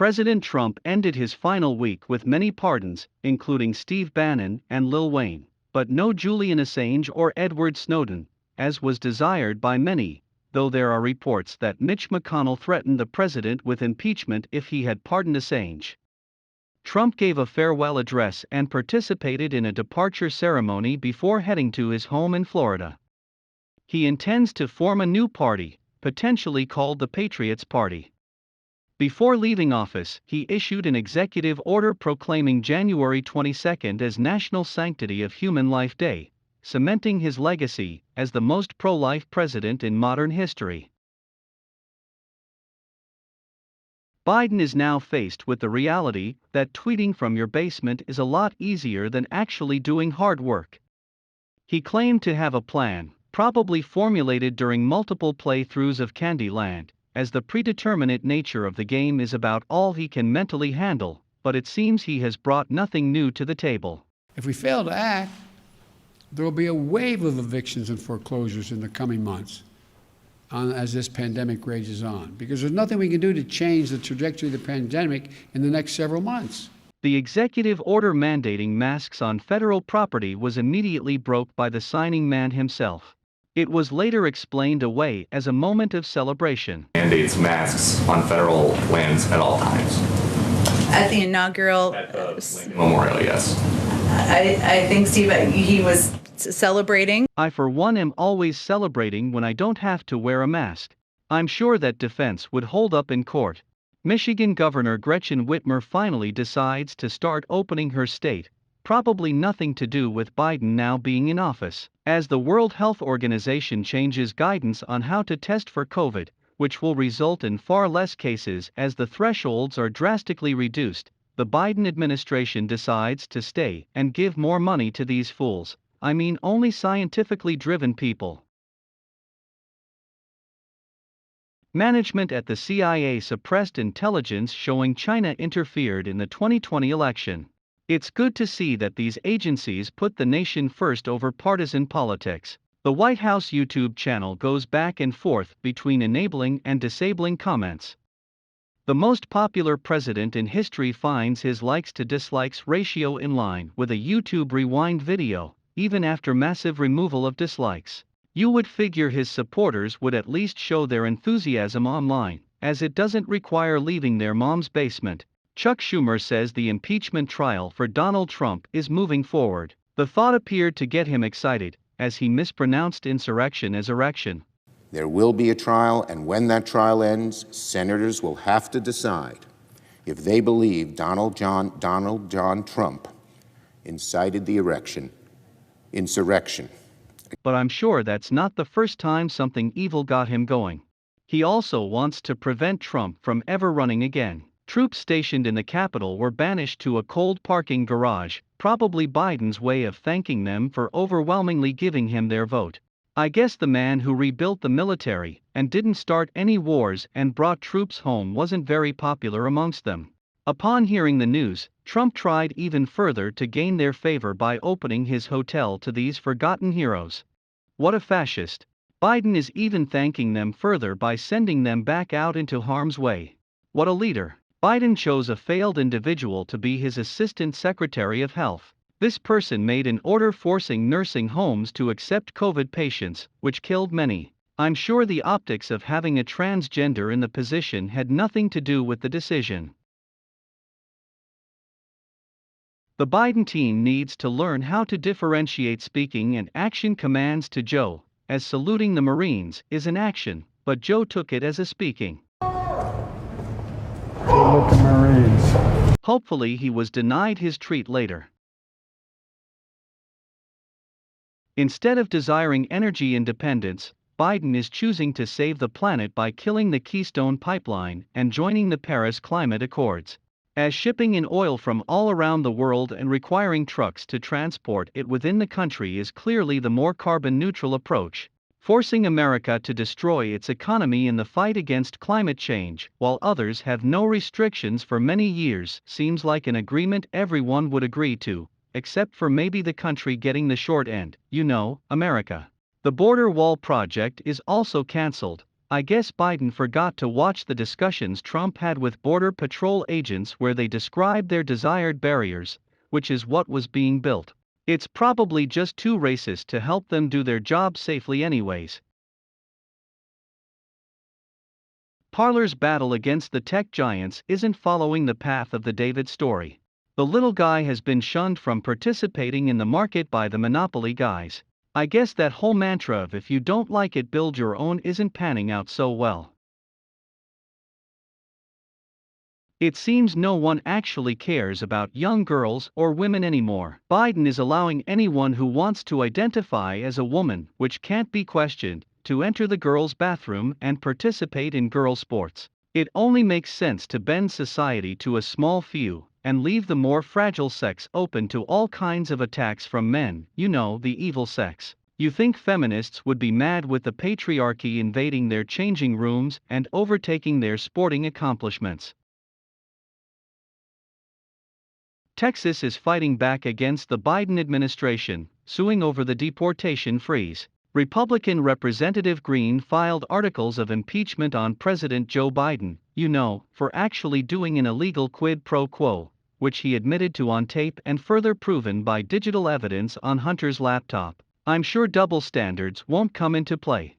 President Trump ended his final week with many pardons, including Steve Bannon and Lil Wayne, but no Julian Assange or Edward Snowden, as was desired by many, though there are reports that Mitch McConnell threatened the president with impeachment if he had pardoned Assange. Trump gave a farewell address and participated in a departure ceremony before heading to his home in Florida. He intends to form a new party, potentially called the Patriots Party. Before leaving office, he issued an executive order proclaiming January 22 as National Sanctity of Human Life Day, cementing his legacy as the most pro-life president in modern history. Biden is now faced with the reality that tweeting from your basement is a lot easier than actually doing hard work. He claimed to have a plan, probably formulated during multiple playthroughs of Candyland, as the predeterminate nature of the game is about all he can mentally handle, but it seems he has brought nothing new to the table. If we fail to act, there will be a wave of evictions and foreclosures in the coming months as this pandemic rages on, because there's nothing we can do to change the trajectory of the pandemic in the next several months. The executive order mandating masks on federal property was immediately broke by the signing man himself. It was later explained away as a moment of celebration. Mandates masks on federal lands at all times. At the inaugural At the memorial, yes. I think, Steve, he was celebrating. I for one am always celebrating when I don't have to wear a mask. I'm sure that defense would hold up in court. Michigan Governor Gretchen Whitmer finally decides to start opening her state, probably nothing to do with Biden now being in office, as the World Health Organization changes guidance on how to test for COVID, which will result in far less cases as the thresholds are drastically reduced. The Biden administration decides to stay and give more money to these fools. I mean, only scientifically driven people. Management at the CIA suppressed intelligence showing China interfered in the 2020 election. It's good to see that these agencies put the nation first over partisan politics. The White House YouTube channel goes back and forth between enabling and disabling comments. The most popular president in history finds his likes to dislikes ratio in line with a YouTube rewind video, even after massive removal of dislikes. You would figure his supporters would at least show their enthusiasm online, as it doesn't require leaving their mom's basement. Chuck Schumer says the impeachment trial for Donald Trump is moving forward. The thought appeared to get him excited, as he mispronounced insurrection as erection. There will be a trial, and when that trial ends, senators will have to decide if they believe Donald John Trump incited the insurrection. But I'm sure that's not the first time something evil got him going. He also wants to prevent Trump from ever running again. Troops stationed in the Capitol were banished to a cold parking garage, probably Biden's way of thanking them for overwhelmingly giving him their vote. I guess the man who rebuilt the military and didn't start any wars and brought troops home wasn't very popular amongst them. Upon hearing the news, Trump tried even further to gain their favor by opening his hotel to these forgotten heroes. What a fascist. Biden is even thanking them further by sending them back out into harm's way. What a leader. Biden chose a failed individual to be his Assistant Secretary of Health. This person made an order forcing nursing homes to accept COVID patients, which killed many. I'm sure the optics of having a transgender in the position had nothing to do with the decision. The Biden team needs to learn how to differentiate speaking and action commands to Joe, as saluting the Marines is an action, but Joe took it as a speaking. Salute the Marines. Hopefully he was denied his treat later. Instead of desiring energy independence, Biden is choosing to save the planet by killing the Keystone Pipeline and joining the Paris Climate Accords. As shipping in oil from all around the world and requiring trucks to transport it within the country is clearly the more carbon-neutral approach, forcing America to destroy its economy in the fight against climate change, while others have no restrictions for many years, seems like an agreement everyone would agree to, except for maybe the country getting the short end, America. The border wall project is also cancelled, I guess Biden forgot to watch the discussions Trump had with Border Patrol agents where they described their desired barriers, which is what was being built. It's probably just too racist to help them do their job safely anyways. Parler's battle against the tech giants isn't following the path of the David story. The little guy has been shunned from participating in the market by the monopoly guys. I guess that whole mantra of if you don't like it, build your own isn't panning out so well. It seems no one actually cares about young girls or women anymore. Biden is allowing anyone who wants to identify as a woman, which can't be questioned, to enter the girls' bathroom and participate in girl sports. It only makes sense to bend society to a small few and leave the more fragile sex open to all kinds of attacks from men, the evil sex. You think feminists would be mad with the patriarchy invading their changing rooms and overtaking their sporting accomplishments? Texas is fighting back against the Biden administration, suing over the deportation freeze. Republican Representative Green filed articles of impeachment on President Joe Biden, for actually doing an illegal quid pro quo, which he admitted to on tape and further proven by digital evidence on Hunter's laptop. I'm sure double standards won't come into play.